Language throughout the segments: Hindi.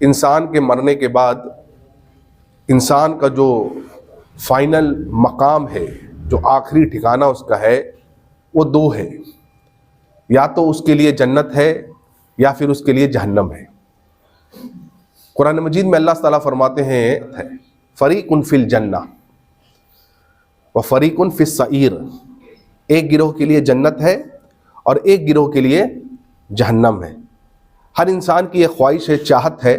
इंसान के मरने के बाद इंसान का जो फाइनल मकाम है, जो आखिरी ठिकाना उसका है, वो दो है। या तो उसके लिए जन्नत है या फिर उसके लिए जहन्नम है। कुरान मजीद में अल्लाह ताला फरमाते हैं फरीकुन फिल जन्ना व फरीकुन फिस सईर, एक गिरोह के लिए जन्नत है और एक गिरोह के लिए जहन्नम है। हर इंसान की एक ख्वाहिश है, चाहत है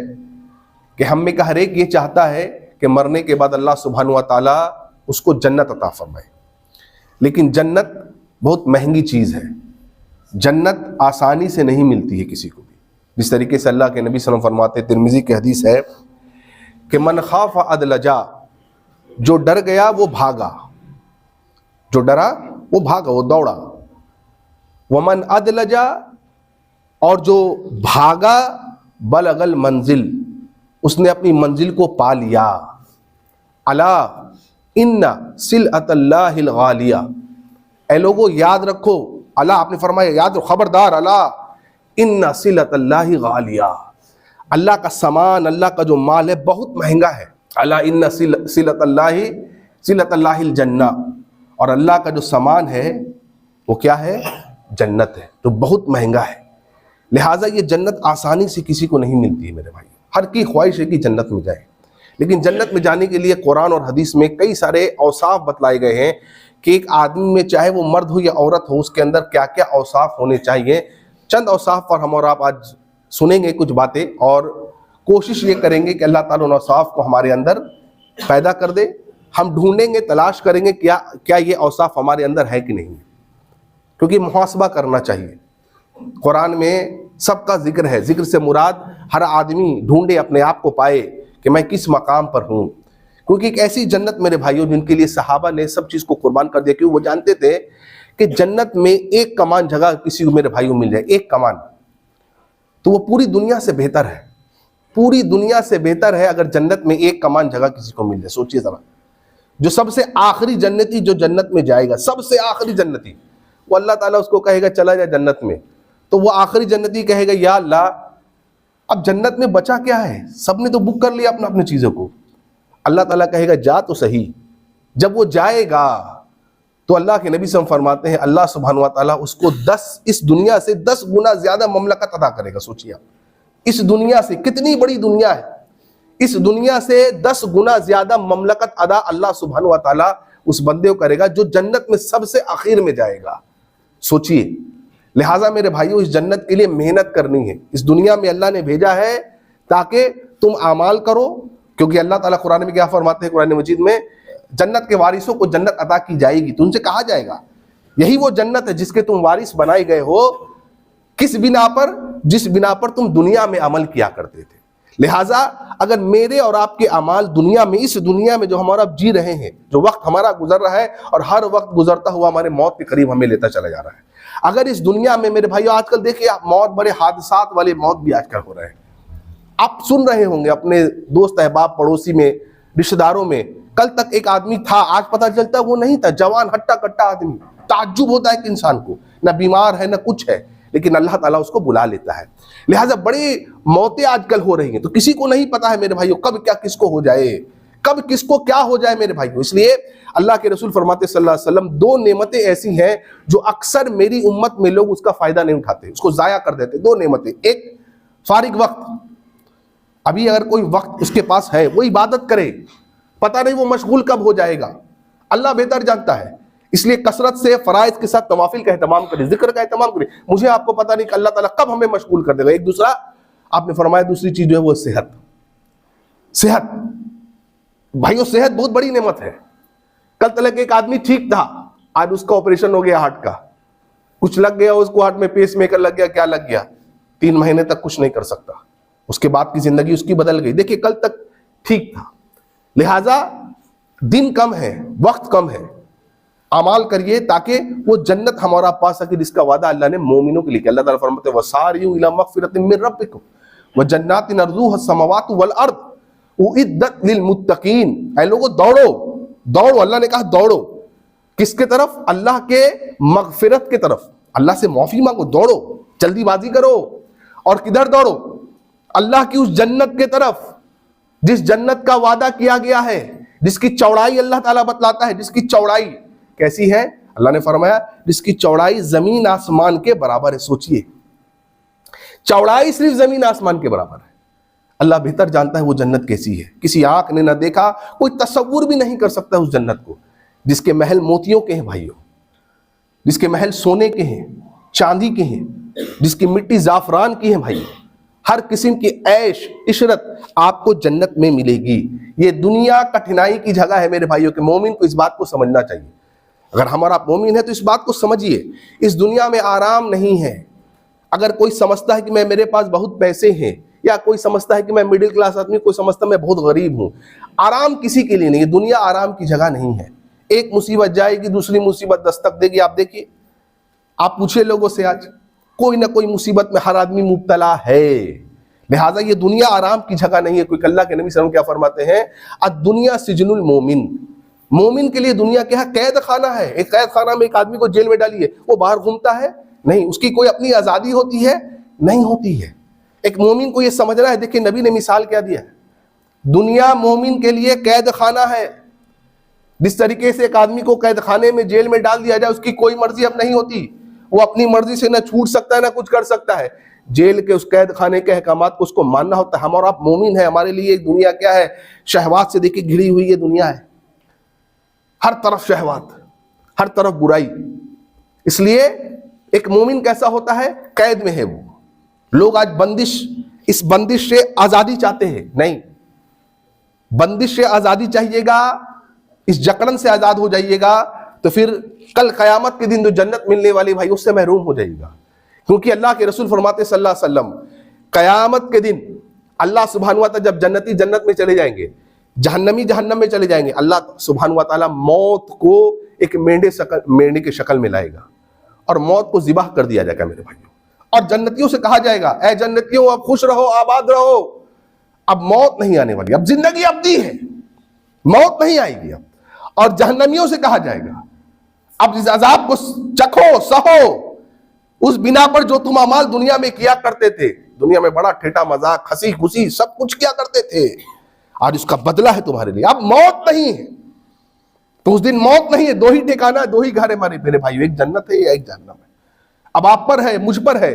कि हम में का हर एक ये चाहता है कि मरने के बाद अल्लाह सुब्हानहू व तआला उसको जन्नत अता फरमाए। लेकिन जन्नत बहुत महंगी चीज़ है, जन्नत आसानी से नहीं मिलती है किसी को भी। जिस तरीके से अल्लाह के नबी सल्लल्लाहु अलैहि वसल्लम फरमाते, तिरमिज़ी की हदीस है कि मन खाफ अदलजा, जो डर गया वो भागा, जो डरा वो भागा, वो दौड़ा। वमन अदलजा, और जो भागा बलगल मंजिल, उसने अपनी मंजिल को पा लिया। अला इन्ना सिलअतल्लाहिल गालिया, ऐ लोगों याद रखो, अला आपने फरमाया याद रखो, खबरदार, अला इन्ना सिलअतल्लाहि गालिया, अल्लाह का सामान, अल्लाह का जो माल है बहुत महंगा है। अला इन्ना सिलअतल्लाहिल जन्ना, और अल्लाह का जो सामान है वो क्या है? जन्नत है, जो बहुत महंगा है। लिहाजा ये जन्नत आसानी से किसी को नहीं मिलती है मेरे भाई। हर की ख्वाहिश है कि जन्नत में जाए, लेकिन जन्नत में जाने के लिए कुरान और हदीस में कई सारे औसाफ बतलाए गए हैं कि एक आदमी में, चाहे वो मर्द हो या औरत हो, उसके अंदर क्या क्या औसाफ होने चाहिए। चंद औसाफ पर हम और आप आज सुनेंगे कुछ बातें, और कोशिश ये करेंगे कि अल्लाह ताला उन औसाफ को हमारे अंदर पैदा कर दे। हम ढूंढेंगे, तलाश करेंगे क्या ये औसाफ हमारे अंदर है कि नहीं, क्योंकि मुहासबा करना चाहिए। कुरान में सबका जिक्र है, जिक्र से मुराद हर आदमी ढूंढे, अपने आप को पाए कि मैं किस मकाम पर हूँ। क्योंकि एक ऐसी जन्नत मेरे भाइयों जिनके लिए सहाबा ने सब चीज़ को कुर्बान कर दिया, क्योंकि वो जानते थे कि जन्नत में एक कमान जगह किसी को मेरे भाइयों मिल जाए, एक कमान, तो वो पूरी दुनिया से बेहतर है। पूरी दुनिया से बेहतर है अगर जन्नत में एक कमान जगह किसी को मिल जाए। सोचिए जरा, जो सबसे आखिरी जन्नती जो जन्नत में जाएगा, सबसे आखिरी जन्नती, वो अल्लाह ताला उसको कहेगा चला जा जन्नत में, तो वो आखिरी जन्नती कहेगा या अल्लाह अब जन्नत में बचा क्या है, सबने तो बुक कर लिया अपना अपनी चीज़ों को। अल्लाह ताला कहेगा जा तो सही। जब वो जाएगा तो अल्लाह के नबी सल्लल्लाहु अलैहि वसल्लम फरमाते हैं अल्लाह सुब्हानहू व तआला उसको 10 इस दुनिया से 10 गुना ज्यादा ममलकत अता करेगा। सोचिए इस दुनिया से, कितनी बड़ी दुनिया है, इस दुनिया से 10 गुना ज्यादा ममलकत अदा अल्लाह सुब्हानहू व तआला उस बंदे को करेगा जो जन्नत में सबसे आखिर में जाएगा। सोचिए, लिहाजा मेरे भाइयों इस जन्नत के लिए मेहनत करनी है। इस दुनिया में अल्लाह ने भेजा है ताकि तुम आमाल करो, क्योंकि अल्लाह ताला कुरान में क्या फरमाते हैं, कुरान मजीद में जन्नत के वारिसों को जन्नत अता की जाएगी। तो उनसे कहा जाएगा यही वो जन्नत है जिसके तुम वारिस बनाए गए हो, किस बिना पर, जिस बिना पर तुम दुनिया में अमल किया करते थे। लिहाजा अगर मेरे और आपके अमाल दुनिया में, इस दुनिया में जो हमारा जी रहे हैं, जो वक्त हमारा गुजर रहा है और हर वक्त गुजरता हुआ हमारे मौत के करीब हमें लेता चला जा रहा है, अगर इस दुनिया में मेरे भाइयों आजकल देखिए आप मौत, बड़े हादसात वाले मौत भी आजकल हो रहे हैं। आप सुन रहे होंगे अपने दोस्त अहबाब, पड़ोसी में, रिश्तेदारों में, कल तक एक आदमी था, आज पता चलता है वो नहीं था, जवान हट्टा कट्टा आदमी। ताज्जुब होता है कि इंसान को, ना बीमार है ना कुछ है, लेकिन अल्लाह ताला उसको बुला लेता है। लिहाजा बड़ी मौतें आजकल हो रही हैं, तो किसी को नहीं पता है मेरे भाइयों कब क्या किसको हो जाए, कब किसको क्या हो जाए मेरे भाइयों। इसलिए अल्लाह के रसूल फरमाते सल्लल्लाहु अलैहि वसल्लम, दो नेमतें ऐसी हैं जो अक्सर मेरी उम्मत में लोग उसका फायदा नहीं उठाते, उसको जाया कर देते। दो नेमतें, एक फारिग वक्त, अभी अगर कोई वक्त उसके पास है वो इबादत करे, पता नहीं वो मशगूल कब हो जाएगा, अल्लाह बेहतर जानता है। इसलिए कसरत से फराइज के साथ नवाफिल का एहतमाम करें, जिक्र का एहतमाम करें। मुझे आपको पता नहीं कि अल्लाह ताला कब हमें मशगूल कर देगा। एक दूसरा आपने फरमाया, दूसरी चीज जो है वो सेहत। सेहत भाइयों, सेहत बहुत बड़ी नेमत है। कल तक एक आदमी ठीक था, आज उसका ऑपरेशन हो गया हार्ट का, कुछ लग गया उसको हार्ट में, पेस मेकर लग गया, क्या लग गया, 3 महीने तक कुछ नहीं कर सकता, उसके बाद की जिंदगी उसकी बदल गई। देखिए कल तक ठीक था। लिहाजा दिन कम है, वक्त कम है, अमाल करिए ताकि वो जन्नत हमारा पा सके जिसका वादा अल्लाह ने मोमिनों के लिए किया। अल्लाह ताला फरमाते हैं वसारियू इला मगफिरतिन मिन रब्बिकुम व जन्नातिन अर्जुहा समावातु वल अर्द उइद्दत लिल मुत्तकीन। ऐ लोगों दौड़ो, दौड़ो, अल्लाह ने कहा दौड़ो, किसके तरफ? अल्लाह के मगफिरत के तरफ, अल्लाह से माफी मांगो, दौड़ो, जल्दीबाजी करो। और किधर दौड़ो? अल्लाह की उस जन्नत के तरफ जिस जन्नत का वादा किया गया है, जिसकी चौड़ाई अल्लाह ताला बतलाता है, जिसकी चौड़ाई कैसी है, अल्लाह ने फरमाया जिसकी चौड़ाई जमीन आसमान के बराबर है। सोचिए, चौड़ाई सिर्फ जमीन आसमान के बराबर है। अल्लाह बेहतर जानता है वो जन्नत कैसी है, किसी आंख ने ना देखा, कोई तसव्वुर भी नहीं कर सकता उस जन्नत को, जिसके महल मोतियों के हैं भाइयों, जिसके महल सोने के हैं, चांदी के हैं, जिसकी मिट्टी जाफरान की है भाई। हर किस्म की ऐश इशरत आपको जन्नत में मिलेगी। ये दुनिया कठिनाई की जगह है मेरे भाइयों के। मोमिन को इस बात को समझना चाहिए। अगर हमारा मोमिन है तो इस बात को समझिए, इस दुनिया में आराम नहीं है। अगर कोई समझता है कि मेरे पास बहुत पैसे हैं, या कोई समझता है कि मैं मिडिल क्लास आदमी, कोई समझता है मैं बहुत गरीब हूं, आराम किसी के लिए नहीं है। दुनिया आराम की जगह नहीं है। एक मुसीबत जाएगी, दूसरी मुसीबत दस्तक देगी। आप देखिए, आप पूछिए लोगों से, आज कोई ना कोई मुसीबत में हर आदमी मुब्तला है। लिहाजा ये दुनिया आराम की जगह नहीं है। कोई अल्लाह के नबी सल्लल्लाहु अलैहि वसल्लम क्या फरमाते हैं, अद-दुनिया सिजनुल मोमिन। मोमिन के लिए दुनिया क्या है, कैद खाना है। एक कैद खाना में एक आदमी को जेल में डालिए, वो बाहर घूमता है नहीं, उसकी कोई अपनी आजादी होती है नहीं होती है। एक मोमिन को ये समझना है। देखिए नबी ने मिसाल क्या दिया है, दुनिया मोमिन के लिए कैद खाना है। जिस तरीके से एक आदमी को कैद खाने में जेल में डाल दिया जाए, उसकी कोई मर्जी अब नहीं होती, वो अपनी मर्जी से ना छूट सकता है ना कुछ कर सकता है। जेल के उस कैद खाने के अहकामात को उसको मानना होता है। हम और आप मोमिन है, हमारे लिए एक दुनिया क्या है, शहवात से देखिए घिरी हुई ये दुनिया है। हर तरफ शहवात, हर तरफ बुराई। इसलिए एक मोमिन कैसा होता है, कैद में है वो। लोग आज इस बंदिश से आजादी चाहते हैं, नहीं, बंदिश से आजादी चाहिएगा, इस जकड़न से आजाद हो जाइएगा, तो फिर कल कयामत के दिन जो जन्नत मिलने वाली भाई, उससे महरूम हो जाइएगा। क्योंकि अल्लाह के रसूल फरमाते सल्लल्लाहु अलैहि वसल्लम, कयामत के दिन अल्लाह सुब्हानहू व तआला जब जन्नती जन्नत में चले जाएंगे, जहन्नमी जहन्नम में चले जाएंगे, अल्लाह सुब्हानहू व तआला मौत को एक मेंढे की शक्ल में लाएगा और मौत को ज़िबाह कर दिया जाएगा मेरे भाइयों। और जन्नतियों से कहा जाएगा, ऐ जन्नतियों अब खुश रहो, आबाद रहो, अब मौत नहीं आने वाली, अब जिंदगी अबदी है, मौत नहीं आएगी अब। और जहन्नमियों से कहा जाएगा, अब इस अजाब को चखो, सहो, उस बिना पर जो तुम अमाल दुनिया में किया करते थे। दुनिया में बड़ा ठेठा मजाक, हंसी खुशी सब कुछ किया करते थे, आज उसका बदला है तुम्हारे लिए। अब मौत नहीं है, तो उस दिन मौत नहीं है। दो ही ठिकाना, दो ही घर है मेरे भाइयों, एक जन्नत है या एक जहन्नम है। अब आप पर है, मुझ पर है,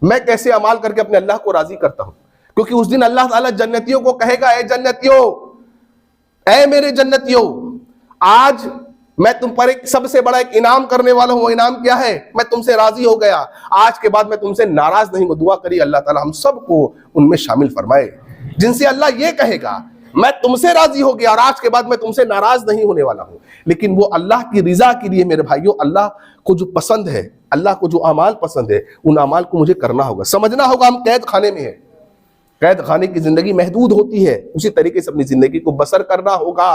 मैं कैसे अमाल करके अपने अल्लाह को राजी करता हूं। क्योंकि उस दिन अल्लाह ताला जन्नतियों को कहेगा, ऐ जन्नतियों, ऐ मेरे जन्नतियों, आज मैं तुम पर एक सबसे बड़ा एक इनाम करने वाला हूं। वो इनाम क्या है, मैं तुमसे राजी हो गया, आज के बाद मैं तुमसे नाराज नहीं हूं। दुआ करिए अल्लाह ताला हम सबको उनमें शामिल फरमाए जिनसे अल्लाह ये कहेगा, मैं तुमसे राजी हो गया और आज के बाद मैं तुमसे नाराज नहीं होने वाला हूं। लेकिन वो अल्लाह की रिजा के लिए मेरे भाइयों, अल्लाह को जो पसंद है, अल्लाह को जो अमाल पसंद है, उन अमाल को मुझे करना होगा। समझना होगा हम कैद खाने में है, कैद खाने की जिंदगी महदूद होती है, उसी तरीके से अपनी जिंदगी को बसर करना होगा।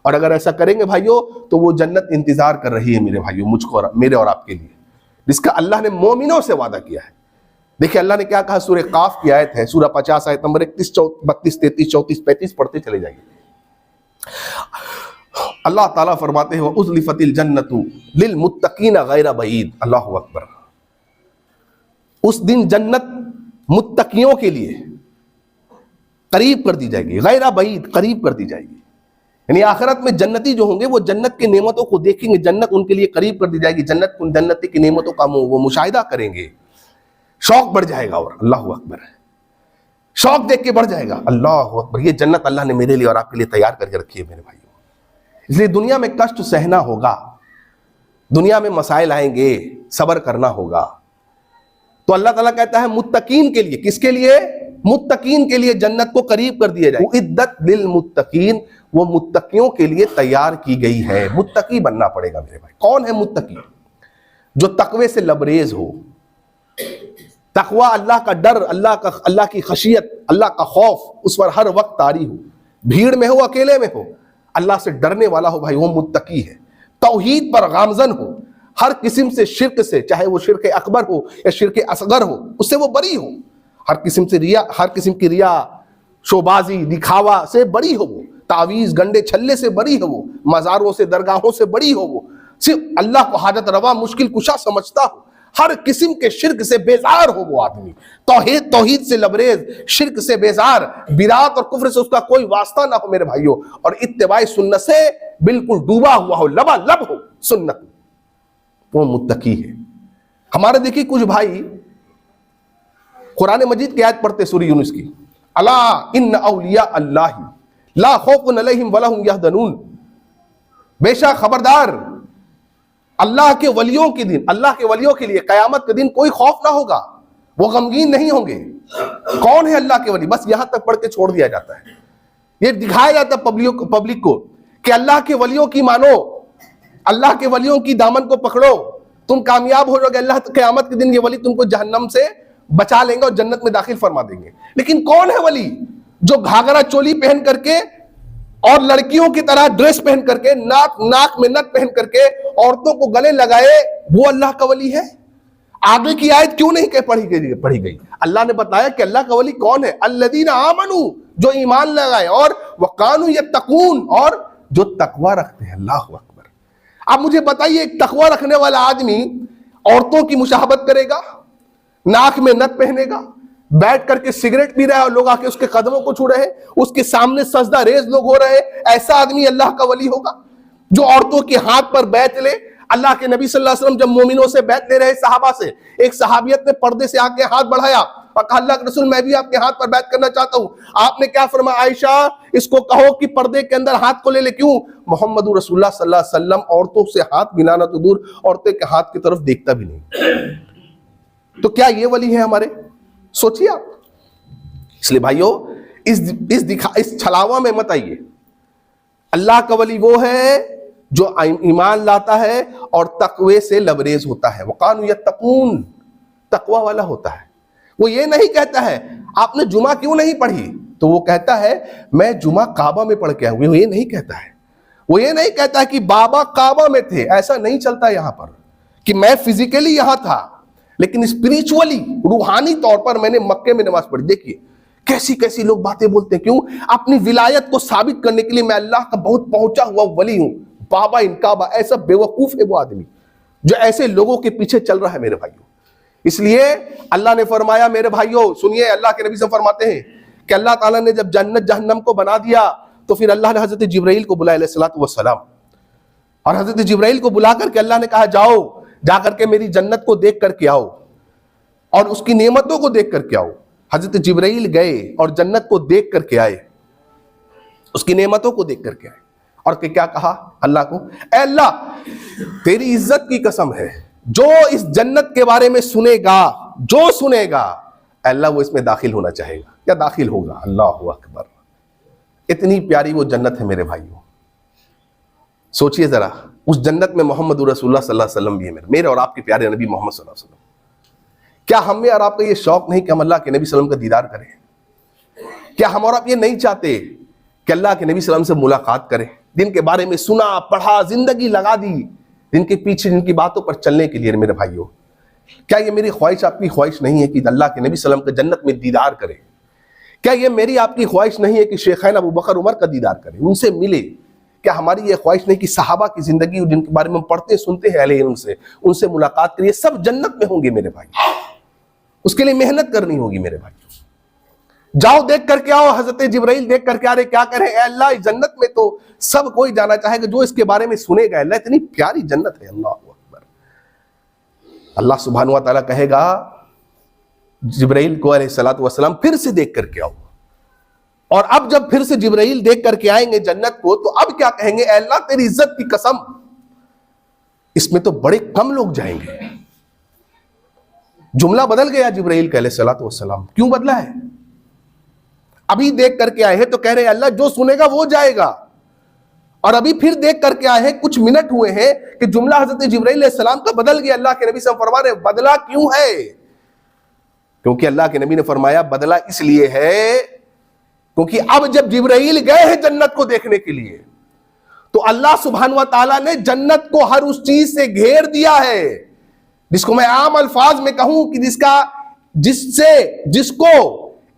और अगर ऐसा करेंगे भाइयों, तो वो जन्नत इंतजार कर रही है मेरे भाइयों, मुझको और मेरे और आपके लिए, जिसका अल्लाह ने मोमिनों से वादा किया है। देखिए अल्लाह ने क्या कहा, सूरह काफ की आयत है, सूरह 50 आयत नंबर 31, 32, 33, 34, 35 पढ़ते चले जाइए। अल्लाह ताला फरमाते हैं, उज़लिफ़तिल जन्नतु लिल मुत्तकीन गैर बईद। अल्लाहु अकबर। उस दिन जन्नत मुत्तकियों के लिए करीब कर दी जाएगी, गैर बईद, करीब कर दी जाएगी। यानी आखिरत में जन्नती जो होंगे वो जन्नत की नेमतों को देखेंगे, जन्नत उनके लिए करीब कर दी जाएगी, जन्नती की नेमतों का वो मुशाहिदा करेंगे, शौक बढ़ जाएगा। और अल्लाह अकबर, शौक देख के बढ़ जाएगा। अल्लाह अकबर, ये जन्नत अल्लाह ने मेरे लिए और आपके लिए तैयार करके रखी है मेरे भाइयों। इसलिए दुनिया में कष्ट सहना होगा, दुनिया में मसाइल आएंगे, सब्र करना होगा। तो अल्लाह ताला कहता है मुत्तकीन के लिए, किसके लिए, मुत्तकीन के लिए जन्नत को करीब कर दिया जाए। उइद्दत लिल मुत्तकीन, वो मुत्तकियों के लिए तैयार की गई है। मुत्तकी बनना पड़ेगा मेरे भाई। कौन है मुत्तकी? जो तकवे से लबरेज हो। तकवा अल्लाह का डर, अल्लाह की खशियत, अल्लाह का खौफ उस पर हर वक्त तारी हो, भीड़ में हो, अकेले में हो, अल्लाह से डरने वाला हो भाई, वो मुत्तकी है। तौहीद पर गामजन हो, हर किस्म से शिर्क से, चाहे वो शिर्क अकबर हो या शिर्क असगर हो, उससे वो बरी हो। हर किस्म की रिया, शोबाजी, दिखावा से बरी हो वो, तावीज़ गंडे छल्ले से बरी हो वो, मज़ारों से, दरगाहों से बरी हो वो, सिर्फ अल्लाह को हाजत रवा मुश्किल कुशा समझता हो, हर किस्म के शिर्क से बेजार हो वो आदमी, तौहीद से लबरेज, शिर्क से बेजार, बिरात और कुफ्र से उसका कोई वास्ता ना हो मेरे भाइयों, और इत्तिबाए सुन्नत से बिल्कुल डूबा हुआ हो, लबालब हो सुन्नत, वो मुत्तकी है। हमारे देखिए कुछ भाई कुरान मजीद की आयत पढ़ते सूरह यूनुस की, अला इन्न औलिया अल्लाह ला खौफुन अलैहिम वला हुम यहज़नून, बेशक खबरदार अल्लाह के वलियों के दिन, अल्लाह के वलियों के लिए कयामत के दिन कोई खौफ ना होगा, वो गमगीन नहीं होंगे। कौन है अल्लाह के वली? बस यहां तक पढ़ के छोड़ दिया जाता है। ये दिखाया जाता है पब्लिक को कि अल्लाह के वलियों की मानो, अल्लाह के वलियों की दामन को पकड़ो, तुम कामयाब हो जाओगे, अल्लाह कयामत के दिन ये वली तुमको जहन्नम से बचा लेंगे और जन्नत में दाखिल फरमा देंगे। लेकिन कौन है वली? जो घाघरा चोली पहन करके और लड़कियों की तरह ड्रेस पहन करके, नाक में नथ पहन करके औरतों को गले लगाए, वो अल्लाह का वली है? आगे की आयत क्यों नहीं पढ़ी गई? अल्लाह ने बताया कि अल्लाह का वली कौन है? अल्लज़ीना आमनू, जो ईमान लगाए, और वकानू यत्तकून, और जो तकवा रखते हैं। अल्लाह अकबर। अब मुझे बताइए, एक तकवा रखने वाला आदमी औरतों की मुशाहबत करेगा, नाक में नथ पहनेगा, बैठ करके सिगरेट पी रहा है और लोग आके उसके कदमों को छू रहे हैं, उसके सामने सजदा रेज लोग हो रहे हैं, ऐसा आदमी अल्लाह का वली होगा? जो औरतों के हाथ पर बैत ले, अल्लाह के नबी सल्लल्लाहु अलैहि वसल्लम जब मोमिनों से बैत ले रहे सहाबा से, एक सहाबियत ने पर्दे से आके हाथ बढ़ाया और कहा, अल्लाह के रसूल मैं भी आपके हाथ पर बैत करना चाहता हूं। आपने क्या फरमाया? आयशा, इसको कहो कि पर्दे के अंदर हाथ को ले ले। क्यों? मोहम्मद रसूलुल्लाह सल्लल्लाहु अलैहि वसल्लम औरतों से हाथ मिलाना तो दूर, औरतें के हाथ की तरफ देखता भी नहीं। तो क्या ये वली है हमारे? सोचिए आप। इसलिए भाइयों, इस छलावा में मत आइए। अल्लाह का वली वो है जो ईमान लाता है और तकवे से लबरेज होता है, वकानु यत्तकून, तकवा वाला होता है। वो ये नहीं कहता है आपने जुमा क्यों नहीं पढ़ी, तो वो कहता है मैं जुमा काबा में पढ़ के आया हूं। वो ये नहीं कहता है, वो ये नहीं कहता है कि बाबा काबा में थे। ऐसा नहीं चलता यहां पर कि मैं फिजिकली यहां था लेकिन स्पिरिचुअली, रूहानी तौर पर मैंने मक्के में नमाज पढ़ी। देखिए कैसी कैसी लोग बातें बोलते हैं। क्यों? अपनी विलायत को साबित करने के लिए मैं अल्लाह का बहुत पहुंचा हुआ वली हूं, बाबा इनकाबा। ऐसा बेवकूफ है वो आदमी जो ऐसे लोगों के पीछे चल रहा है मेरे भाइयों। इसलिए अल्लाह ने फरमाया, मेरे भाइयों सुनिए, अल्लाह के नबी से फरमाते हैं कि अल्लाह ताला ने जब जन्नत जहन्नम को बना दिया तो फिर अल्लाह ने हजरत जिब्राइल को बुलाया अलैहिस्सलातु वस्सलाम, और हजरत जिब्राइल को बुला करके अल्लाह ने कहा जाओ, जा करके मेरी जन्नत को देख करके आओ और उसकी नेमतों को देख करके आओ। हजरत जिब्राइल गए और जन्नत को देख करके आए, उसकी नेमतों को देख करके आए, और क्या कहा अल्लाह को, ऐ अल्लाह तेरी इज्जत की कसम है, जो इस जन्नत के बारे में सुनेगा, जो सुनेगा अल्लाह वो इसमें दाखिल होना चाहेगा या दाखिल होगा। अल्लाह अकबर। इतनी प्यारी वो जन्नत है मेरे भाइयों। सोचिए जरा, उस जन्नत में मोहम्मद रसूलुल्लाह सल्लल्लाहु अलैहि वसल्लम भी है, मेरे और आपके प्यारे नबी मोहम्मद सल्लल्लाहु अलैहि वसल्लम। क्या हमें और आपका ये शौक नहीं कि हम अल्लाह के नबी सल्लल्लाहु अलैहि वसल्लम का दीदार करें? क्या हम और आप ये नहीं चाहते कि अल्लाह के नबी सल्लल्लाहु अलैहि वसल्लम से मुलाकात करें, जिनके बारे में सुना पढ़ा, जिंदगी लगा दी, जिनके पीछे जिनकी बातों पर चलने के लिए? मेरे भाइयों, क्या ये मेरी ख्वाहिश आपकी ख्वाहिश नहीं है कि अल्लाह के नबी सल्लल्लाहु अलैहि वसल्लम का जन्नत में दीदार करें? क्या ये मेरी आपकी ख्वाहिश नहीं है कि शेखैन अबू बकर उमर का दीदार करें, उनसे मिले? क्या हमारी ये ख्वाहिश नहीं कि सहाबा की जिंदगी जिनके बारे में हम पढ़ते सुनते हैं अहले इल्म से, उनसे मुलाकात करिए? सब जन्नत में होंगे मेरे भाई, उसके लिए मेहनत करनी होगी मेरे भाई। जाओ देख करके आओ, हजरत जिब्राइल देख करके आ रहे, क्या करें? अल्लाह इस जन्नत में तो सब कोई जाना चाहेगा जो इसके बारे में सुनेगा। अल्लाह इतनी प्यारी जन्नत है। अल्लाह अकबर। अल्लाह सुब्हानहू व तआला कहेगा जिब्राइल को अलैहिस्सलातु वस्सलाम फिर से देख करके आओ, और अब जब फिर से जिब्राइल देख करके आएंगे जन्नत को, तो अब क्या कहेंगे? अल्लाह तेरी इज्जत की कसम, इसमें तो बड़े कम लोग जाएंगे। जुमला बदल गया जिब्राइल का अलैहिस्सलातु वस्सलाम। क्यों बदला है? अभी देख करके आए हैं तो कह रहे हैं अल्लाह जो सुनेगा वो जाएगा, और अभी फिर देख करके आए हैं, कुछ मिनट हुए हैं कि जुमला हजरत जिब्राइल अलैहिस्सलाम का बदल गया। अल्लाह के नबी से फरमा रहे बदला क्यों है? क्योंकि अल्लाह के नबी ने फरमाया बदला इसलिए है क्योंकि अब जब जिब्राइल गए हैं जन्नत को देखने के लिए, तो अल्लाह सुब्हानहू व तआला ने जन्नत को हर उस चीज से घेर दिया है जिसको मैं आम अल्फाज में कहूं कि जिसको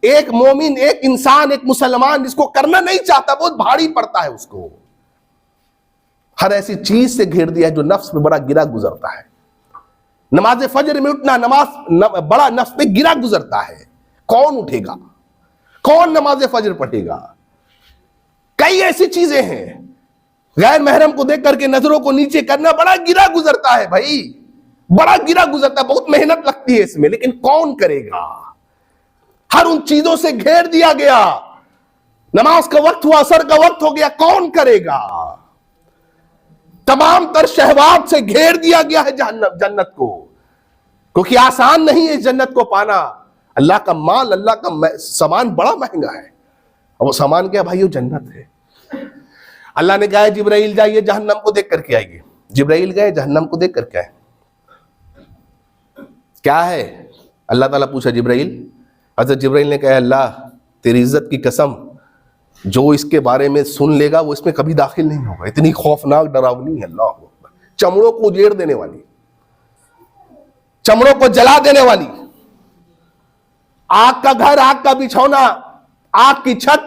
एक मोमिन, एक इंसान, एक मुसलमान जिसको करना नहीं चाहता, बहुत भारी पड़ता है उसको। हर ऐसी चीज से घेर दिया है जो नफ्स में बड़ा गिरा गुजरता है। नमाज फजर में उठना बड़ा नफ्स पे गिरा गुजरता है। कौन उठेगा, कौन नमाज फजर पढ़ेगा? कई ऐसी चीजें हैं, गैर महरम को देख करके नजरों को नीचे करना बड़ा गिरा गुजरता है भाई, बड़ा गिरा गुजरता है, बहुत मेहनत लगती है इसमें, लेकिन कौन करेगा? हर उन चीजों से घेर दिया गया, नमाज का वक्त हुआ, असर का वक्त हो गया, कौन करेगा? तमाम तर शहवात से घेर दिया गया है जन्नत को, क्योंकि आसान नहीं है जन्नत को पाना। अल्लाह का माल, अल्लाह का सामान बड़ा महंगा है, और वो सामान क्या भाई? वो जन्नत है। अल्लाह ने कहा जिब्राइल जाइए जहन्नम को देख करके आइए। जिब्राइल गए, जहन्नम को देख करके आए। क्या है? अल्लाह ताला पूछा जिब्राइल। हज़रत जिब्राइल ने कहा अल्लाह तेरी इज्जत की कसम, जो इसके बारे में सुन लेगा वो इसमें कभी दाखिल नहीं होगा, इतनी खौफनाक डरावनी है। अल्लाह अकबर। चमड़ों को उजेड़ देने वाली, चमड़ों को जला देने वाली, आग का घर, आग का बिछौना, आग की छत,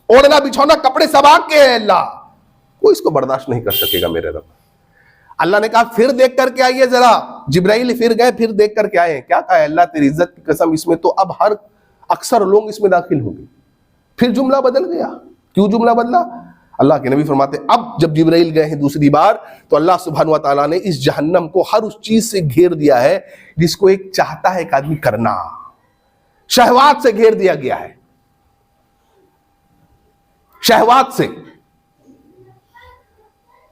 ओढ़ना बिछौना, कपड़े सब आग के हैं। अल्लाह कोई इसको बर्दाश्त नहीं कर सकेगा मेरे रब। अल्लाह ने कहा फिर देख करके आइए जरा। जिब्राइल फिर गए, फिर देख करके आए। क्या कहा? अल्लाह तेरी इज्जत की कसम, इसमें तो अब हर अक्सर लोग इसमें दाखिल होंगे। फिर जुमला बदल गया। क्यों जुमला बदला? अल्लाह के नबी फरमाते अब जब जिब्राइल गए हैं दूसरी बार, तो अल्लाह सुब्हानहू व तआला ने इस जहन्नम को हर उस चीज से घेर दिया है जिसको एक चाहता है एक आदमी करना। शहवात से घेर दिया गया है, शहवात से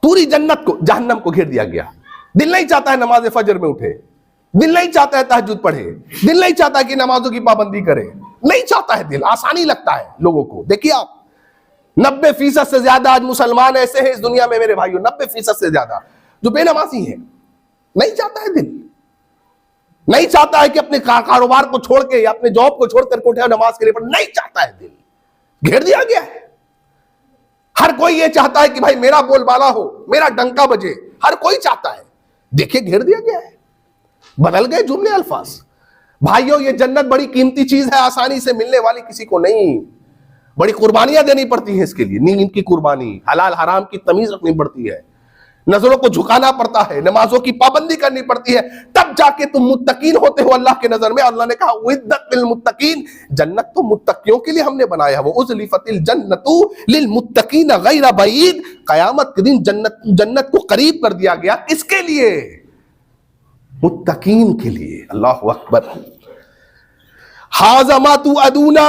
पूरी जन्नत को, जहन्नम को घेर दिया गया। दिल नहीं चाहता है नमाज फजर में उठे, दिल नहीं चाहता है तहज्जुद पढ़े, दिल नहीं चाहता है कि नमाजों की पाबंदी करे, नहीं चाहता है दिल, आसानी लगता है लोगों को। देखिए आप 90% से ज्यादा आज मुसलमान ऐसे हैं इस दुनिया में मेरे भाइयों, 90% से ज्यादा जो बेनमाजी हैं। नहीं चाहता है दिल, नहीं चाहता है कि अपने कारोबार को छोड़ के या अपने जॉब को छोड़ करके उठे नमाज के लिए, पर नहीं चाहता है दिल, घेर दिया गया है। हर कोई ये चाहता है कि भाई मेरा बोलबाला हो, मेरा डंका बजे, हर कोई चाहता है। देखिए घेर दिया गया है, बदल गए जुमले अल्फाज। भाइयों ये जन्नत बड़ी कीमती चीज है, आसानी से मिलने वाली किसी को नहीं, बड़ी कुर्बानियां देनी पड़ती हैं इसके लिए। नींद की कुर्बानी, हलाल हराम की तमीज रखनी पड़ती है, नजरों को झुकाना पड़ता है, नमाजों की पाबंदी करनी पड़ती है, तब जाके तुम मुत्तकीन होते हो अल्लाह के नजर में। अल्लाह ने कहा उइद्दत लिल मुत्तकीन, जन्नत तो मुत्तकियों के लिए हमने बनाया है। वो उज़लिफतिल जन्नतु लिल मुत्तकीन गैर बईद, कयामत के दिन जन्नत को करीब कर दिया गया। किसके लिए? मुत्तकीन के लिए। अल्लाहु अकबर। हाज़ा मा तुअदूना,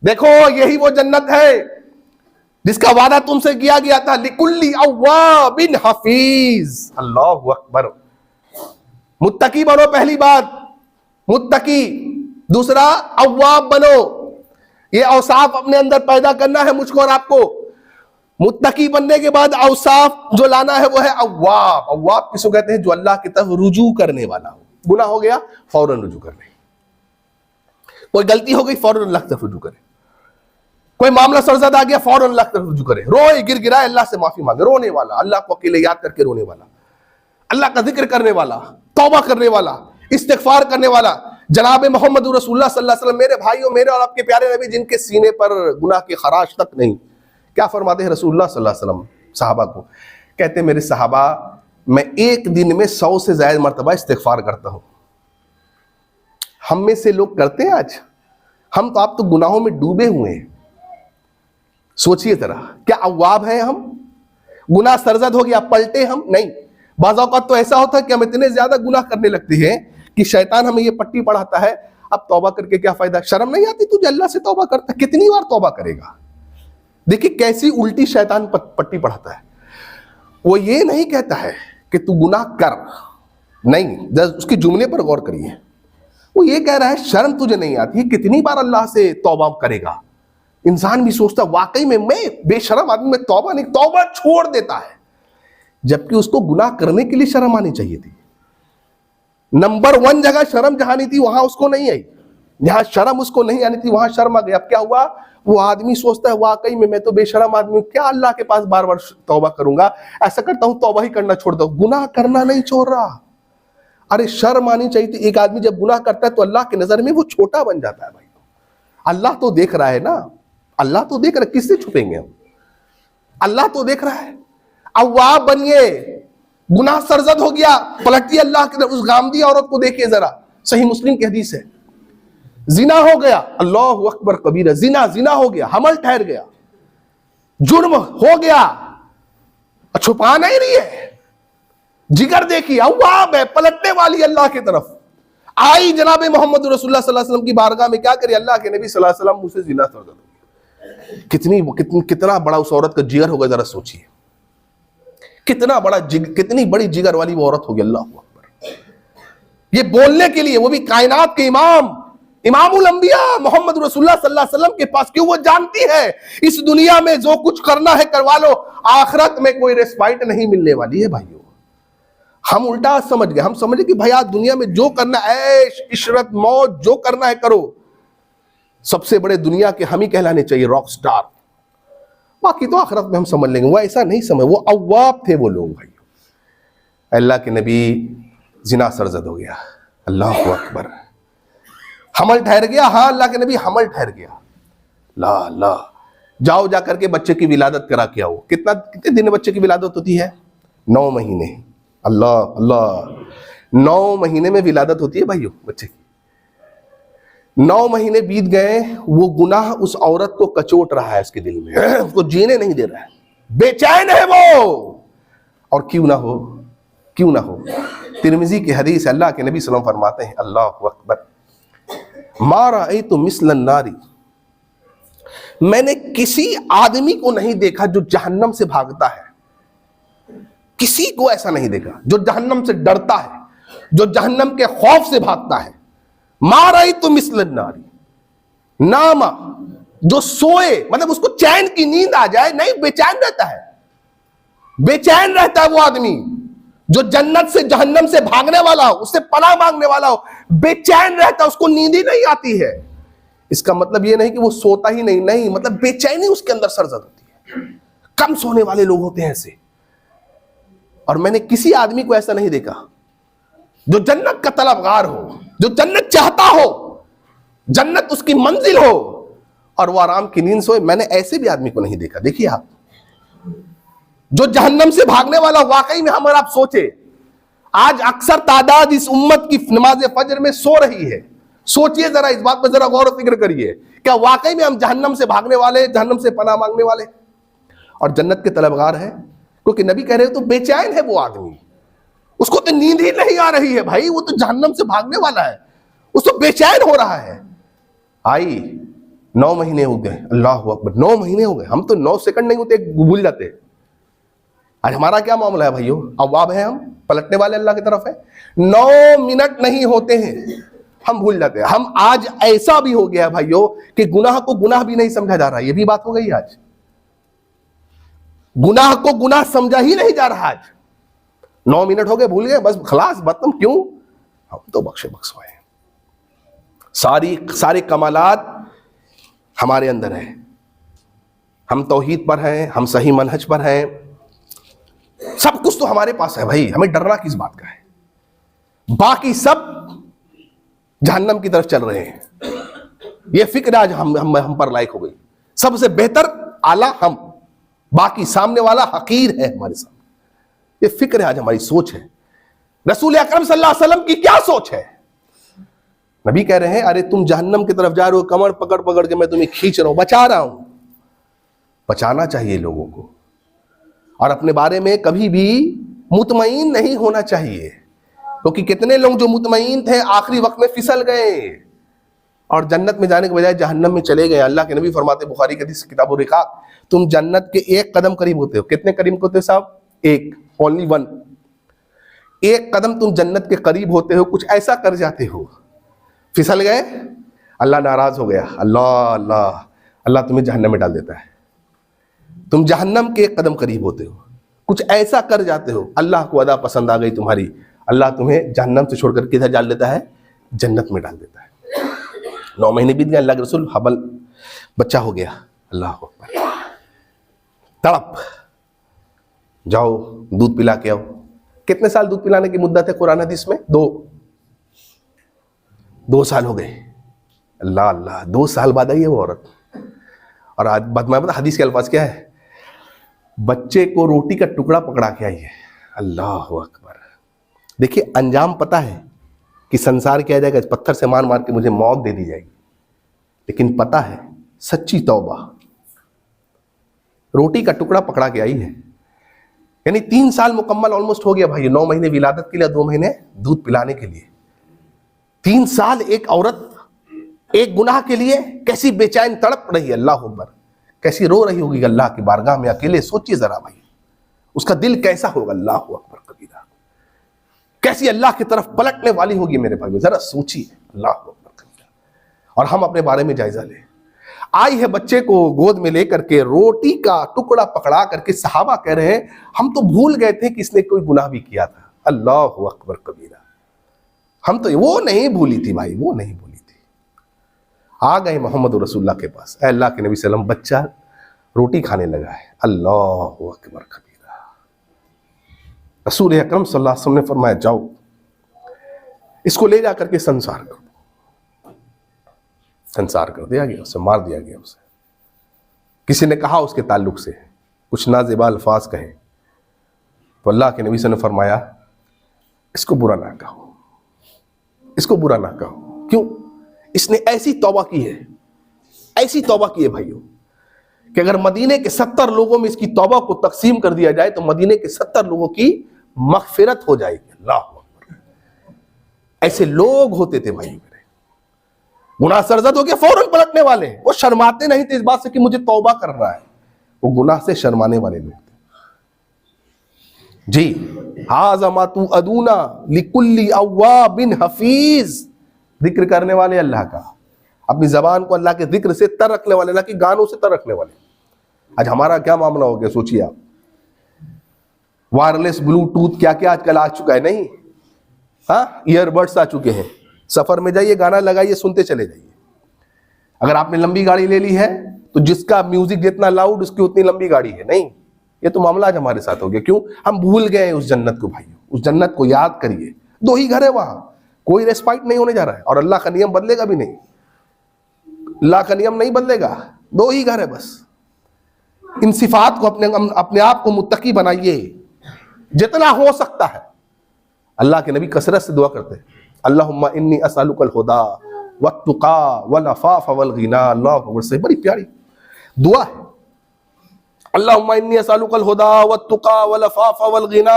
देखो यही वो जन्नत है जिसका वादा तुमसे किया गया था। लिकुल्ली अव्वाबिन हफीज। अल्लाहु अकबर। मुत्तकी बनो, पहली बात मुत्तकी, दूसरा अव्वाब बनो। ये औसाफ अपने अंदर पैदा करना है मुझको और आपको। मुत्तकी बनने के बाद औसाफ जो लाना है वो है अव्वाब। अव्वाब किसको कहते हैं? जो अल्लाह की तरफ रुजू करने वाला हो। गुनाह हो गया फौरन रुजू कर ले, कोई गलती हो गई फौरन अल्लाह की तरफ रुजू करे, कोई मामला सरजद आ गया फौरन अल्लाह की तरफ रुजू करे, रोए गिर गिराए अल्लाह से माफी मांगे, रोने वाला, अल्लाह को अकेले याद करके रोने वाला, अल्लाह का जिक्र करने वाला, तौबा करने वाला, इस्तिगफार करने वाला। जनाब मोहम्मद रसूलुल्लाह सल्लल्लाहु अलैहि वसल्लम, मेरे भाइयों, मेरे और आपके प्यारे नबी जिनके सीने पर गुनाह की खराश तक नहीं, क्या फरमाते हैं रसूलुल्लाह सल्लल्लाहु अलैहि वसल्लम सहाबा को? कहते मेरे सहाबा, मैं एक दिन में 100 से ज्यादा मरतबा इस्तिगफार करता हूं। हम में से लोग करते हैं आज? हम तो आप तो गुनाहों में डूबे हुए हैं। सोचिए जरा, क्या अव्वाब हैं हम? गुनाह सरजद हो गया, पलटे हम? नहीं। बाज़ औक़ात तो ऐसा होता है कि हम इतने ज्यादा गुनाह करने लगते हैं कि शैतान हमें ये पट्टी पढ़ाता है, अब तौबा करके क्या फायदा, शर्म नहीं आती तुझे अल्लाह से तौबा करता, कितनी बार तौबा करेगा? देखिए कैसी उल्टी शैतान पट्टी पढ़ाता है। वो ये नहीं कहता है कि तू गुनाह कर, नहीं, उसके जुमले पर गौर करिए। वो ये कह रहा है शर्म तुझे नहीं आती, कितनी बार अल्लाह से तौबा करेगा। इंसान भी सोचता वाकई में मैं बेशरम आदमी, मैं तौबा नहीं, तौबा छोड़ देता है, जबकि उसको गुनाह करने के लिए शर्म आनी चाहिए थी। नंबर 1 जगह शर्म जहां नहीं थी वहां उसको नहीं आई, जहां शर्म उसको नहीं आनी थी वहां शर्म आ गई। अब क्या हुआ? वो आदमी सोचता है वाकई में मैं तो बेशरम आदमी हूं, क्या अल्लाह के पास बार बार तौबा करूंगा, ऐसा करता हूं तौबा ही करना छोड़ दो, गुनाह करना नहीं छोड़ रहा। अरे शर्म आनी चाहिए थी। एक आदमी जब गुनाह करता है तो अल्लाह की नजर में वो छोटा बन जाता है भाई। अल्लाह तो देख रहा है ना, अल्लाह तो देख रहा है, किससे छुपेंगे हम? अल्लाह तो देख रहा है। अव्वाब बनिए, गुनाह सरजद हो गया, पलटी अल्लाह की तरफ। उस गामदी औरत को देखिए जरा, सही मुस्लिम की हदीस है। जिना हो गया, अल्लाहु अकबर कबीरा, जिना हो गया, हमल ठहर गया, जुर्म हो गया, छुपा नहीं रही है। जिगर देखिए, अव्वाब है, पलटने वाली अल्लाह की तरफ। आई जनाब मोहम्मद रसूलुल्लाह सल्लल्लाहु अलैहि वसल्लम की बारगाह में, क्या करे अल्लाह के नबी सल्लल्लाहु अलैहि वसल्लम, मुझसे जिना सरजद हो गया। कितना बड़ा उस औरत का जिगर होगा, जरा सोचिए, कितना बड़ा कितनी बड़ी जिगर वाली वो औरत होगी। अल्लाह अकबर। ये बोलने के लिए, वो भी कायनात के इमामुल अंबिया मोहम्मद रसूलुल्लाह सल्लल्लाहु अलैहि वसल्लम के पास, क्यों? वो जानती है इस दुनिया में जो कुछ करना है करवा लो, आखिरत में कोई रिस्पाइट नहीं मिलने वाली है भाइयों। हम उल्टा समझ गए, हम समझे कि भैया दुनिया में जो करना, ऐश इशरत मौज जो करना है करो, सबसे बड़े दुनिया के हम ही कहलाने चाहिए, रॉक स्टार, बाकी तो आखिरत में हम समझ लेंगे। वो ऐसा नहीं समझ, वो अव्वाब थे वो लोग भाई। अल्लाह के नबी जिना सरजद हो गया, अल्लाह अकबर, हमल ठहर गया। हाँ अल्लाह के नबी, हमल ठहर गया। ला ला, जाओ जाकर के बच्चे की विलादत करा के आओ। कितने दिन बच्चे की विलादत होती है? 9 महीने। अल्लाह अल्लाह, 9 महीने में विलादत होती है भाइयों बच्चे की। 9 महीने बीत गए, वो गुनाह उस औरत को कचोट रहा है उसके दिल में, उसको जीने नहीं दे रहा है, बेचैन है वो। और क्यों ना हो, क्यों ना हो। तिरमिजी की हदीस, अल्लाह के नबी सल्लल्लाहु अलैहि वसल्लम फरमाते हैं, अल्लाह अकबर, मा रअयतु मिस्लन नारी, मैंने किसी आदमी को नहीं देखा जो जहन्नम से भागता है। किसी को ऐसा नहीं देखा जो जहन्नम से डरता है, जो जहन्नम के खौफ से भागता है। मा रअयतु मिस्लन नारी, नामा, जो सोए, मतलब उसको चैन की नींद आ जाए, नहीं, बेचैन रहता है, बेचैन रहता है वो आदमी जो जन्नत से जहन्नम से भागने वाला हो, उससे पनाह मांगने वाला हो, बेचैन रहता है, उसको नींद ही नहीं आती है। इसका मतलब ये नहीं कि वो सोता ही नहीं, नहीं, मतलब बेचैनी उसके अंदर सरजद होती है। कम सोने वाले लोग होते हैं ऐसे। और मैंने किसी आदमी को ऐसा नहीं देखा जो जन्नत का तलबगार हो, जो जन्नत चाहता हो, जन्नत उसकी मंजिल हो, और वो आराम की नींद सोए। मैंने ऐसे भी आदमी को नहीं देखा। देखिए आप, जो जहन्नम से भागने वाला, वाकई में हम और आप सोचे, आज अक्सर तादाद इस उम्मत की नमाज फजर में सो रही है। सोचिए जरा, इस बात पर जरा गौर और फिक्र करिए, क्या वाकई में हम जहन्नम से भागने वाले, जहन्नम से पनाह मांगने वाले और जन्नत के तलबगार हैं? क्योंकि नबी कह रहे हो तो बेचैन है वो आदमी, उसको तो नींद ही नहीं आ रही है भाई, वो तो जहन्नम से भागने वाला है, उसको बेचैन हो रहा है। आई 9 महीने हो गए, अल्लाह अकबर, 9 महीने हो गए। हम तो 9 सेकंड नहीं होते, भूल जाते। आज हमारा क्या मामला है भाइयों? अव्वाब है हम, पलटने वाले अल्लाह की तरफ है। 9 मिनट नहीं होते हैं, हम भूल जाते हैं। हम आज ऐसा भी हो गया है भाइयों कि गुनाह को गुनाह भी नहीं समझा जा रहा। ये भी बात हो गई आज, गुनाह को गुनाह समझा ही नहीं जा रहा। आज 9 मिनट हो गए, भूल गए, बस खलास खत्म। क्यों? हम तो बख्शे बख्शवाए, सारे कमालात हमारे अंदर है। हम तौहीद पर हैं, हम सही मनहज पर हैं, सब कुछ तो हमारे पास है भाई, हमें डरना किस बात का है? बाकी सब जहन्नम की तरफ चल रहे हैं। ये फिक्र आज हम पर लायक हो गई। सबसे बेहतर आला हम, बाकी सामने वाला हकीर है हमारे सामने। ये फिक्र है आज, हमारी सोच है। रसूल अकरम सल्लल्लाहु अलैहि वसल्लम की क्या सोच है? नबी कह रहे हैं, अरे तुम जहन्नम की तरफ जा रहे हो, कमर पकड़ पकड़ के मैं तुम्हें खींच रहा हूं, बचा रहा हूं। बचाना चाहिए लोगों को, और अपने बारे में कभी भी मुतमईन नहीं होना चाहिए। क्योंकि कितने लोग जो मुतमईन थे आखिरी वक्त में फिसल गए और जन्नत में जाने के बजाय जहन्नम में चले गए। अल्लाह के नबी फरमाते, बुखारी की हदीस किताब रिकाब, तुम जन्नत के 1 कदम करीब होते हो। कितने करीब होते हो साहब? 1, ओनली 1। 1 कदम तुम जन्नत के करीब होते हो, कुछ ऐसा कर जाते हो, फिसल गए, अल्लाह नाराज हो गया, अल्लाह अल्लाह अल्लाह तुम्हें जहन्नम में डाल देता है। तुम जहन्नम के 1 कदम करीब होते हो, कुछ ऐसा कर जाते हो, अल्लाह को अदा पसंद आ गई तुम्हारी, अल्लाह तुम्हें जहन्नम से छोड़कर किधर डाल देता है? जन्नत में डाल देता है। 9 महीने बीत गए, अल्लाह के रसूल हबल बच्चा हो गया, अल्लाह अकबर, तड़प, जाओ दूध पिला के आओ। कितने साल दूध पिलाने की मुद्दत है कुरान हदीस में? 2 साल हो गए। अल्लाह अल्लाह, 2 साल बाद आई है वो औरत। और आज मैं बता हदीस के अल्फाज क्या है? बच्चे को रोटी का टुकड़ा पकड़ा के आई है। अल्लाह अकबर। देखिए अंजाम पता है कि संसार किया जाएगा, पत्थर से मार मार के मुझे मौत दे दी जाएगी, लेकिन पता है सच्ची तौबा रोटी का टुकड़ा पकड़ा के आई है। यानी 3 साल मुकम्मल ऑलमोस्ट हो गया भाई, 9 महीने विलादत के लिए, 2 महीने दूध पिलाने के लिए। 3 साल एक औरत एक गुनाह के लिए कैसी बेचैन तड़प रही है, अल्लाह अकबर, कैसी रो रही होगी अल्लाह की बारगाह में अकेले। सोचिए जरा भाई, उसका दिल कैसा होगा, अल्लाह अकबर कबीरा, कैसी अल्लाह की तरफ पलटने वाली होगी मेरे भाई, जरा सोचिए, अल्लाह अकबर कबीरा। और हम अपने बारे में जायजा लें। आई है बच्चे को गोद में लेकर के, रोटी का टुकड़ा पकड़ा करके, सहाबा कह रहे हैं हम तो भूल गए थे कि इसने कोई गुनाह भी किया था। अल्लाह अकबर कबीरा, हम तो वो नहीं भूली थी भाई, वो नहीं भूली थी। आ गए मोहम्मद रसूलुल्लाह के पास, अल्लाह के नबी सल्लम, बच्चा रोटी खाने लगा है। अल्लाह अकबर कबीरा। रसूल अकरम सल्लल्लाहु अलैहि वसल्लम ने फरमाया जाओ इसको ले जा करके संसार करो। संसार कर दिया गया, उसे मार दिया गया। उसे किसी ने कहा उसके ताल्लुक से कुछ नाज़ेबा अल्फाज कहे तो अल्लाह के नबी सल्लल्लाहु अलैहि वसल्लम ने फरमाया इसको बुरा ना कहो, इसको बुरा ना कहो। क्यों? इसने ऐसी तौबा की है, ऐसी तौबा की है भाइयों, कि अगर मदीने के 70 लोगों में इसकी तौबा को तकसीम कर दिया जाए तो मदीने के 70 लोगों की मगफिरत हो जाएगी। अल्लाह अकबर। ऐसे लोग होते थे भाई, गुनाह सरजद हो गया फौरन पलटने वाले। वो शर्माते नहीं थे इस बात से कि मुझे तौबा करना है, वो गुनाह से शर्माने वाले लोग थे। जी हाज़ा मा तू अदूना लिकुल्ली अव्वाबिन हफीज, जिक्र करने वाले अल्लाह का, अपनी जबान को अल्लाह के जिक्र से तर रखने वाले, अल्लाह की गानों से तर रखने वाले। आज हमारा क्या मामला हो गया सोचिए आप, वायरलेस ब्लूटूथ क्या क्या आजकल आ चुका है, नहीं हाँ, ईयरबड्स आ चुके हैं, सफर में जाइए गाना लगाइए सुनते चले जाइए। अगर आपने लंबी गाड़ी ले ली है तो जिसका म्यूजिक जितना लाउड उसकी उतनी लंबी गाड़ी है। नहीं, ये तो मामला आज हमारे साथ हो गया। क्यों? हम भूल गए उस जन्नत को भाइयों, उस जन्नत को याद करिए। 2 ही घर है वहां, कोई रेस्पाइट नहीं होने जा रहा है, और अल्लाह का नियम बदलेगा भी नहीं, अल्लाह का नियम नहीं बदलेगा। 2 ही घर है बस। इन सिफात को अपने आप को मुत्तकी बनाइए जितना हो सकता है। अल्लाह के नबी कसरत से दुआ करते हैं, अल्लाहुम्मा इन्नी असअलुकल हुदा वत्तुका वल अफ़ाफ़ वल गिना। अल्लाह अकबर से बड़ी प्यारी दुआ है, अल्लाहुम्मा इन्नी असअलुकल हुदा वत्तुका वल अफ़ाफ़ वल गिना।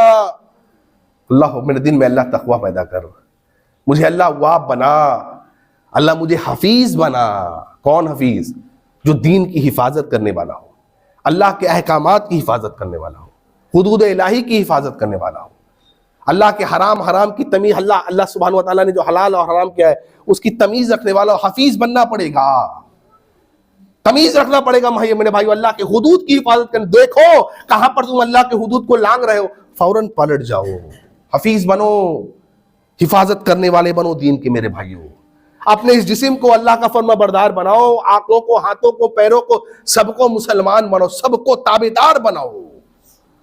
अल्लाह मेरे दिन में अल्लाह तक़वा पैदा कर, मुझे अल्लाह वाब बना, अल्लाह मुझे हफीज बना। कौन हफीज? जो दीन की हिफाजत करने वाला हो, अल्लाह के अहकामात की हिफाजत करने वाला हो, हुदूद इलाही की हिफाजत करने वाला हो, अल्लाह के हराम की तमीज़, अल्लाह सुब्हानहू व तआला ने जो हलाल और हराम किया है उसकी तमीज़ रखने वाला हफीज बनना पड़ेगा, तमीज़ रखना पड़ेगा। मेरे भाई, अल्लाह के हुदूद की हिफाजत करने। देखो कहां पर तुम अल्लाह के हुदूद को लांग रहे हो, फौरन पलट जाओ, हफीज बनो, हिफाजत करने वाले बनो दीन के। मेरे भाइयों, अपने इस जिस्म को अल्लाह का फर्माबरदार बनाओ, आंखों को, हाथों को, पैरों को, सबको मुसलमान बनाओ, सबको ताबेदार बनाओ,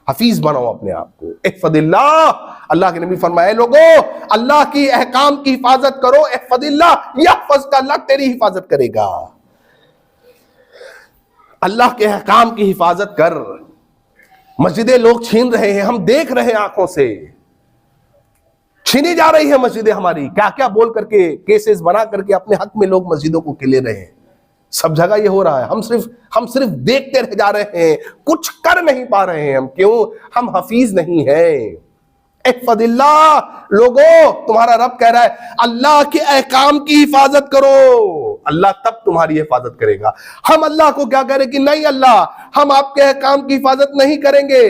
हफीज बनाओ अपने आप को। इहफदिल्लाह, अल्लाह के नबी फरमाए लोगों अल्लाह की अहकाम की हिफाजत करो, इहफदिल्लाह यहफज़का, अल्लाह तेरी हिफाजत करेगा। अल्लाह के अहकाम की हिफाजत कर। मस्जिदें लोग छीन रहे हैं, हम देख रहे हैं आंखों से, छीनी जा रही है मस्जिदें हमारी। क्या क्या बोल करके केसेस बना करके अपने हक में लोग मस्जिदों को ले रहे हैं। सब जगह ये हो रहा है, हम सिर्फ देखते रह जा रहे हैं, कुछ कर नहीं पा रहे हैं। हम क्यों? हम हफीज नहीं हैं। इहफदिल्लाह, लोगों तुम्हारा रब कह रहा है अल्लाह के अहकाम की हिफाजत करो, अल्लाह तब तुम्हारी हिफाजत करेगा। हम अल्लाह को क्या कह रहे कि नहीं अल्लाह हम आपके अहकाम की हिफाजत नहीं करेंगे,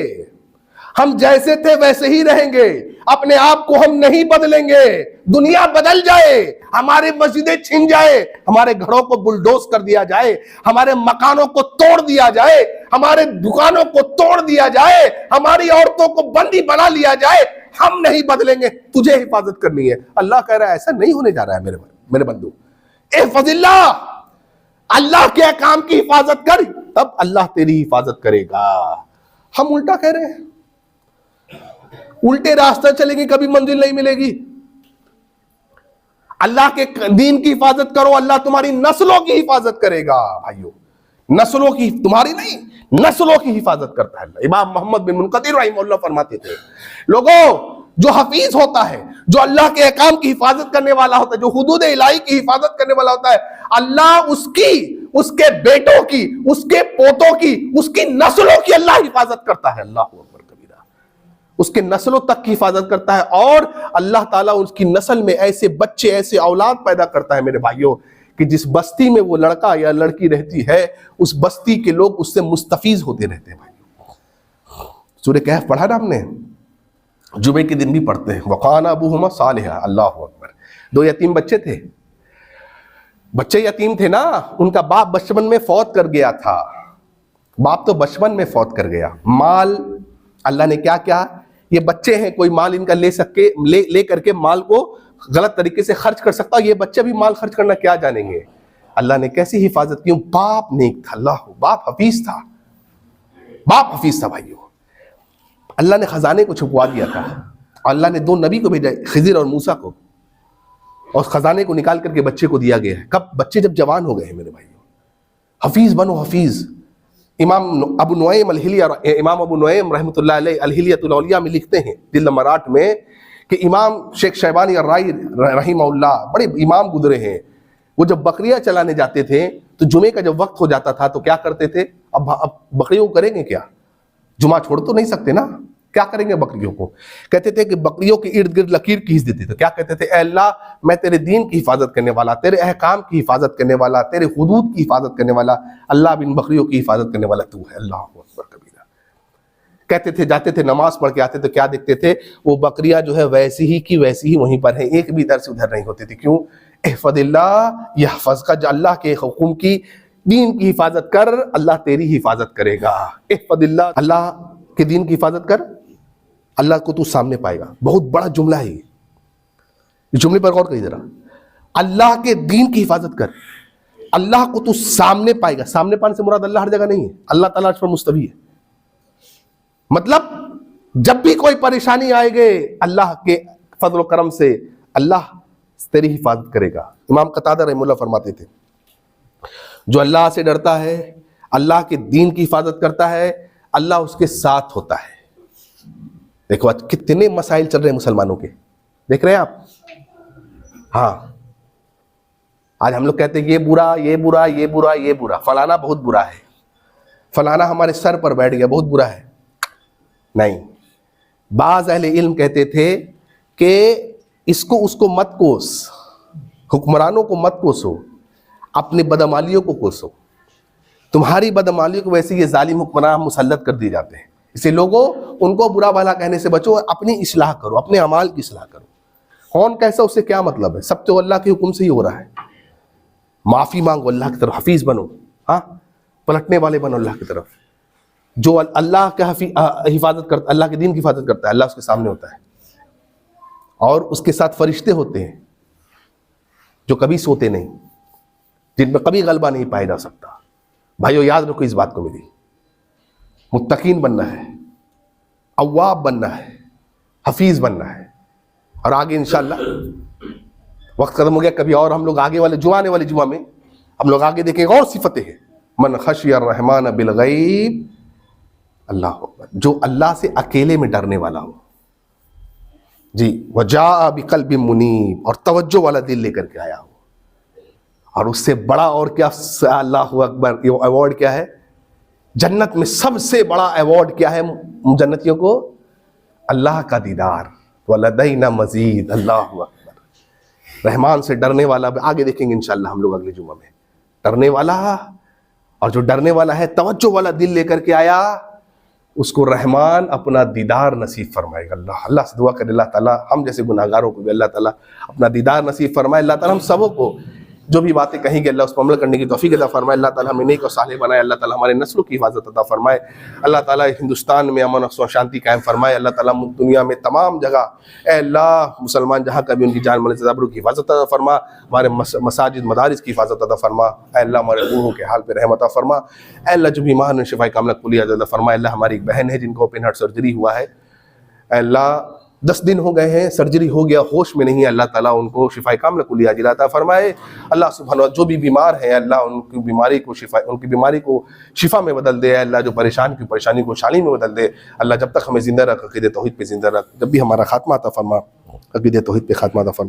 हम जैसे थे वैसे ही रहेंगे, अपने आप को हम नहीं बदलेंगे। दुनिया बदल जाए, हमारी मस्जिदें छिन जाए, हमारे घरों को बुलडोज कर दिया जाए, हमारे मकानों को तोड़ दिया जाए, हमारे दुकानों को तोड़ दिया जाए, हमारी औरतों को बंदी बना लिया जाए, हम नहीं बदलेंगे, तुझे हिफाजत करनी है। अल्लाह कह रहा है ऐसा नहीं होने जा रहा है मेरे बंधु। इहफज़िल्लाह, अल्लाह के काम की हिफाजत कर, तब अल्लाह तेरी हिफाजत करेगा। हम उल्टा कह रहे हैं, उल्टे रास्ते चलेंगे, कभी मंजिल नहीं मिलेगी। अल्लाह के दीन की हिफाजत करो, अल्लाह तुम्हारी नस्लों की हिफाजत करेगा। भाइयों, नस्लों की, तुम्हारी नहीं, नस्लों की हिफाजत करता है अल्लाह। इमाम मोहम्मद बिन मुनकदिर रहमहुल्लाह फरमाते थे, लोगों जो हफीज होता है, जो अल्लाह के अहकाम की हिफाजत करने वाला होता है, जो हुदूद इलाही की हिफाजत करने वाला होता है, अल्लाह उसकी, उसके बेटों की, उसके पोतों की, उसकी नस्लों की अल्लाह हिफाजत करता है। अल्लाह अकबर कबीरा। उसके नस्लों तक की हिफाजत करता है और अल्लाह ताला उसकी नस्ल में ऐसे बच्चे, ऐसे औलाद पैदा करता है मेरे भाइयों, कि जिस बस्ती में वो लड़का या लड़की रहती है, उस बस्ती के लोग उससे मुस्तफीज होते रहते हैं भाइयों। सूरह कहफ पढ़ा ना हमने, जुमे के दिन भी पढ़ते हैं, वकाना अबूहुमा सालिहा। अल्लाह अकबर। 2 यतीम बच्चे थे, बच्चे यतीम थे ना, उनका बाप बचपन में फौत कर गया था। बाप तो बचपन में फौत कर गया। माल अल्लाह ने क्या किया, ये बच्चे हैं, कोई माल इनका ले करके माल को गलत तरीके से खर्च कर सकता, ये बच्चे भी माल खर्च करना क्या जानेंगे। अल्लाह ने कैसी हिफाजत की, बाप नेक था, अल्लाह, बाप हफीज था, बाप हफीज था भाइयों। अल्लाह ने खजाने को छुपवा दिया था। अल्लाह ने 2 नबी को भेजा, खिज़िर और मूसा को, और खजाने को निकाल करके बच्चे को दिया गया है। कब? बच्चे जब जवान हो गए हैं मेरे भाइयों। हफीज बनो, हफीज। इमाम अबू नुएम रहमतुल्लाह अलैह अल-हिलियतुल औलिया में लिखते हैं, दिल मराठ में, कि इमाम शेख शैबानी अर्राई रहीमहुल्लाह बड़े इमाम गुजरे हैं। वो जब बकरियां चलाने जाते थे तो जुमे का जब वक्त हो जाता था तो क्या करते थे, अब बकरियों को करेंगे क्या, जुमा छोड़ तो नहीं सकते ना, क्या करेंगे बकरियों को। कहते थे कि बकरियों के इर्द गिर्द लकीर खींच देते थे। क्या कहते थे, ऐ अल्लाह, मैं तेरे दीन की हिफाजत करने वाला, तेरे अहकाम की हिफाजत करने वाला, तेरे हुदूद की हिफाजत करने वाला, अल्लाह बिन बकरियों की हिफाजत करने वाला तू है। अल्लाह अकबर कबीरा। कहते थे, जाते थे नमाज पढ़ के आते थे, क्या देखते थे, वो बकरियां जो है वैसी ही की वैसी ही वहीं पर है, एक भी इधर से उधर नहीं होती थी। क्यों? इहफदिल्लाह यहफज़का, जो अल्लाह के हुक्म की, दीन की हिफाजत कर, अल्लाह तेरी हिफाजत करेगा। इहफदिल्लाह, अल्लाह के दीन की हिफाजत कर, अल्लाह को तू सामने पाएगा। बहुत बड़ा जुमला है ये, इस जुमले पर गौर करिए जरा। अल्लाह के दीन की हिफाजत कर, अल्लाह को तू सामने पाएगा। सामने पाने से मुराद अल्लाह हर जगह नहीं है, अल्लाह ताला पर मुस्तवी है। मतलब जब भी कोई परेशानी आएगी, अल्लाह के फजल करम से अल्लाह तेरी हिफाजत करेगा। इमाम कतादा रहमतुल्लाह फरमाते थे, जो अल्लाह से डरता है, अल्लाह के दीन की हिफाजत करता है, अल्लाह उसके साथ होता है। देखो आज कितने मसाइल चल रहे हैं मुसलमानों के, देख रहे हैं आप। हाँ, आज हम लोग कहते हैं ये बुरा, ये बुरा, ये बुरा, ये बुरा, फलाना बहुत बुरा है, फलाना हमारे सर पर बैठ गया, बहुत बुरा है। नहीं, बाज़ अहले इल्म कहते थे कि इसको उसको मत कोस, हुक्मरानों को मत कोसो, अपने बदअमालियों को कोसो। तुम्हारी बदअमालियों को वैसे ये जालिम हुक्मरान मुसल्लत कर दिए जाते हैं। इसलिए लोगों, उनको बुरा भला कहने से बचो, अपनी इस्लाह करो, अपने अमाल की इस्लाह करो। कौन कैसा, उससे क्या मतलब है, सब तो अल्लाह के हुक्म से ही हो रहा है। माफ़ी मांगो अल्लाह की तरफ, हफीज़ बनो, हाँ, पलटने वाले बनो अल्लाह की तरफ। जो अल्लाह का हिफाजत करता, अल्लाह के दीन की हिफाजत करता है, अल्लाह उसके सामने होता है, और उसके साथ फरिश्ते होते हैं जो कभी सोते नहीं, जिन पर कभी गलबा नहीं पाया जा सकता। भाइयों याद रखो इस बात को, मेरी मुत्तकीन बनना है, अव्वाब बनना है, हफीज बनना है। और आगे इंशाअल्लाह वक्त खत्म हो गया, कभी और हम लोग आगे वाले जुमाने वाले जुमा में हम लोग आगे देखेंगे और सिफतें हैं। मन खशियर रहमान बिल गैब, अल्लाह अकबर, जो अल्लाह से अकेले में डरने वाला हो जी, वजा बिकल्बि मुनीब, और तवज्जो वाला दिल लेकर के आया हो। और उससे बड़ा और क्या, अल्लाह अकबर, ये अवार्ड क्या है जन्नत में, सबसे बड़ा अवार्ड क्या है जन्नतियों को, अल्लाह का दीदार, वलदैना मजीद। अल्लाह अकबर, रहमान से डरने वाला, आगे देखेंगे इंशाअल्लाह हम लोग अगले जुमा में। डरने वाला, और जो डरने वाला है तवज्जो वाला दिल लेकर के आया, उसको रहमान अपना दीदार नसीब फरमाएगा। अल्लाह से दुआ करें, अल्लाह ताला हम जैसे गुनाहगारों को भी अल्लाह ताला अपना दीदार नसीब फरमाए। अल्लाह ताला हम सबों को जो भी बातें कहेंगे अल्लाह उस पर अमल करने की तौफीक अता फरमाए। अल्लाह ताला हमें नेक और सालेह बनाए। अल्लाह ताला हमारे नस्लों की हिफाजत अता फरमाए। अल्लाह ताला हिंदुस्तान में अमन और शांति कायम फरमाए। अल्लाह ताला दुनिया में तमाम जगह, ए अल्लाह, मुसलमान जहाँ कभी उनकी जान माल ज़बरों की हिफाजत अता फरमा, हमारे मसाजिद मदारिस की हिफाजत अता फरमा। ए अल्लाह, हमारे बूढ़ों के हाल पर रहमत अता फरमा। ए अल्लाह, जो बीमार ने शिफाए कामला कुलिया अता फरमा। अल्लाह, हमारी एक बहन है जिनको ओपन हार्ट सर्जरी हुआ है, अल्लाह 10 दिन हो गए हैं, सर्जरी हो गया, होश में नहीं है, अल्लाह ताला उनको शिफाए कामिला कुल्ली आजिला अता फरमाए। अल्लाह सुब्हान, जो भी बीमार है अल्लाह उनकी बीमारी को शिफा में बदल दे। अल्लाह जो परेशान की परेशानी को शानी में बदल दे। अल्लाह जब तक हमें जिंदा रख, अक़ीदे तौहीद पे जिंदा रख। जब भी हमारा खात्मा अता फरमा, अक़ीदे तौहीद पे खात्मा अता फरमा।